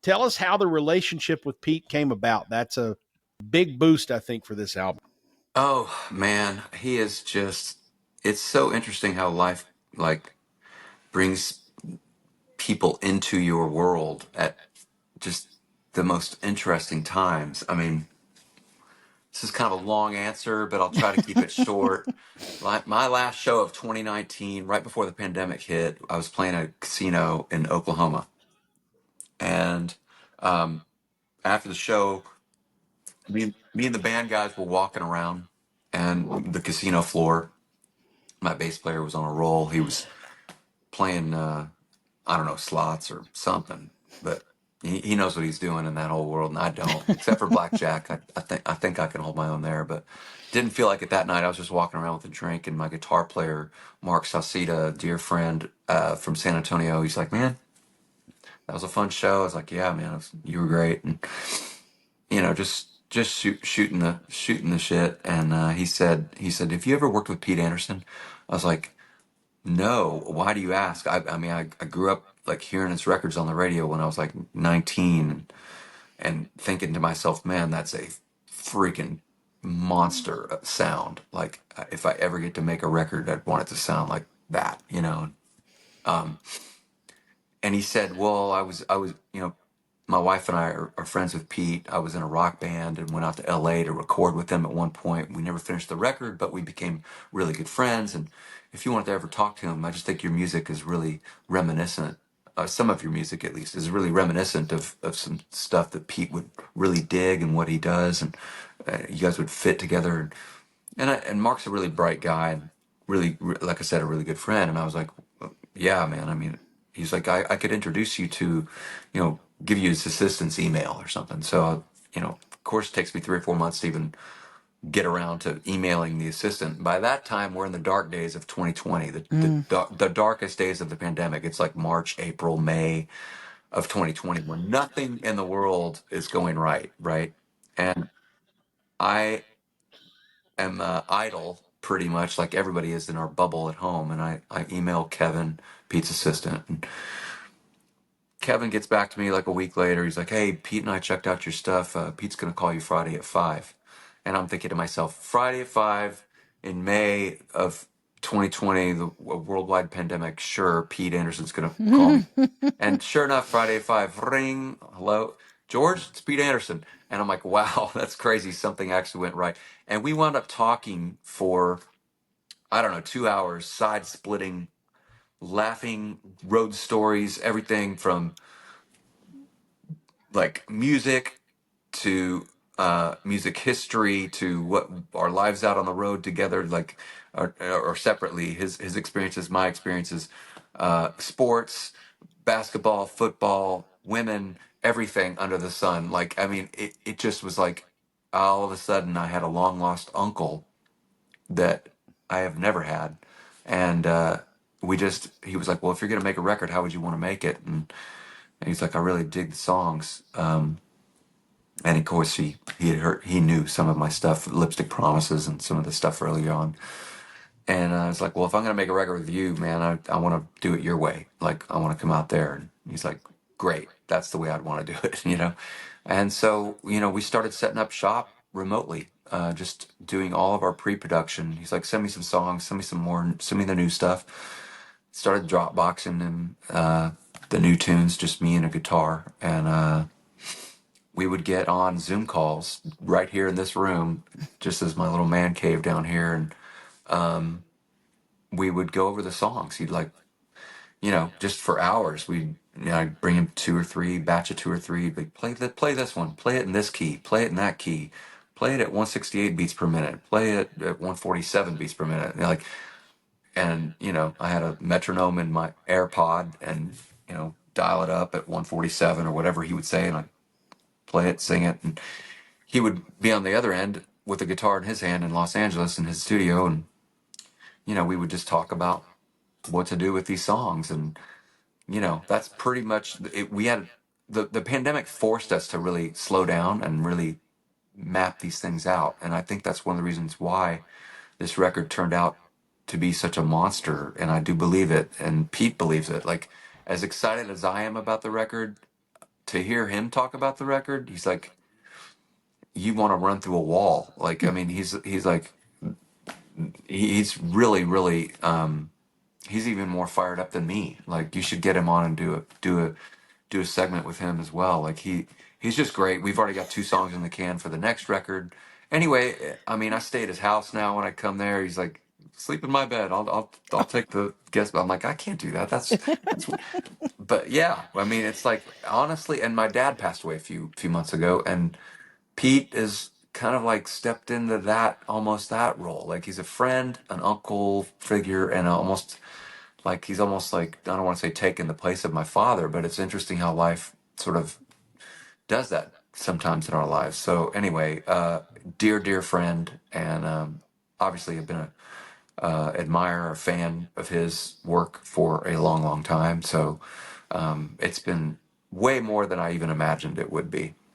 Tell us how the relationship with Pete came about. That's a big boost, I think, for this album. Oh man, he is just, it's so interesting how life like brings people into your world at just the most interesting times. I mean, this is kind of a long answer, but I'll try to keep it short. My last show of 2019, right before the pandemic hit, I was playing a casino in Oklahoma. And after the show, me and the band guys were walking around and the casino floor. My bass player was on a roll. He was playing, I don't know, slots or something, but he knows what he's doing in that whole world, and I don't, except for blackjack. I think I can hold my own there, but didn't feel like it that night. I was just walking around with a drink, and my guitar player, Mark Sauceda, a dear friend from San Antonio, he's like, "Man, that was a fun show." I was like, "Yeah, man, you were great," and just shooting the shit. And he said, "Have you ever worked with Pete Anderson?" I was like, "No, why do you ask?" I mean, I grew up like hearing his records on the radio when I was like 19 and thinking to myself, man, that's a freaking monster sound. Like, if I ever get to make a record, I'd want it to sound like that. Um, and he said, well, I was, my wife and I are friends with Pete. I was in a rock band and went out to LA to record with them at one point. We never finished the record, but we became really good friends. And if you wanted to ever talk to him, I just think your music is really reminiscent. Some of your music, at least, is really reminiscent of some stuff that Pete would really dig and what he does. And you guys would fit together. And Mark's a really bright guy and really, like I said, a really good friend. And I was like, "Well, yeah, man. I mean," he's like, I could introduce you to, give you his assistant's email or something. So, of course, it takes me 3 or 4 months to even get around to emailing the assistant. By that time, we're in the dark days of 2020, the darkest days of the pandemic. It's like March, April, May of 2020, when nothing in the world is going right, right? And I am idle pretty much like everybody is in our bubble at home. And I email Kevin, Pete's assistant. And Kevin gets back to me like a week later. He's like, "Hey, Pete and I checked out your stuff. Pete's going to call you Friday at 5." And I'm thinking to myself, Friday at 5 in May of 2020, the worldwide pandemic, sure, Pete Anderson's going to call me. And sure enough, Friday at 5, ring, hello, George, it's Pete Anderson. And I'm like, wow, that's crazy. Something actually went right. And we wound up talking for, I don't know, 2 hours, side splitting, laughing, road stories, everything from like music to music history to what our lives out on the road together, like or separately, his experiences, my experiences, sports, basketball, football, women, everything under the sun. Like, I mean, it just was like all of a sudden I had a long lost uncle that I have never had. And he was like, well, if you're going to make a record, how would you want to make it? And he's like, I really dig the songs. And of course, he knew some of my stuff, Lipstick Promises, and some of the stuff early on. And I was like, well, if I'm gonna make a record with you, man, I want to do it your way. Like, I want to come out there. And he's like, great, that's the way I'd want to do it. And so, we started setting up shop remotely, just doing all of our pre-production. He's like, send me some songs, send me some more, send me the new stuff. Started Dropboxing him the new tunes, just me and a guitar, and we would get on Zoom calls right here in this room, just as my little man cave down here, and we would go over the songs. He'd like, just for hours. I'd bring him batch of two or three. Like, play this one, play it in this key, play it in that key, play it at 168 beats per minute, play it at 147 beats per minute. And I had a metronome in my AirPod, and dial it up at 147 or whatever he would say, and I'd play it, sing it, and he would be on the other end with a guitar in his hand in Los Angeles in his studio, and we would just talk about what to do with these songs. And that's pretty much it. We had the pandemic forced us to really slow down and really map these things out, and I think that's one of the reasons why this record turned out to be such a monster. And I do believe it, and Pete believes it. Like, as excited as I am about the record, to hear him talk about the record, he's like, you want to run through a wall. Like, I mean, he's like, he's really, really, he's even more fired up than me. Like, you should get him on and do a segment with him as well. Like, he's just great. We've already got 2 songs in the can for the next record. Anyway, I mean, I stay at his house now when I come there. He's like, sleep in my bed. I'll take the guest. I'm like, I can't do that. That's but yeah, I mean, it's like, honestly, and my dad passed away a few months ago, and Pete is kind of like stepped into that, almost that role. Like, he's a friend, an uncle figure, and almost like he's almost like, I don't want to say taken the place of my father, but it's interesting how life sort of does that sometimes in our lives. So anyway, dear friend, and obviously have been a admirer, a fan of his work for a long time. So it's been way more than I even imagined it would be.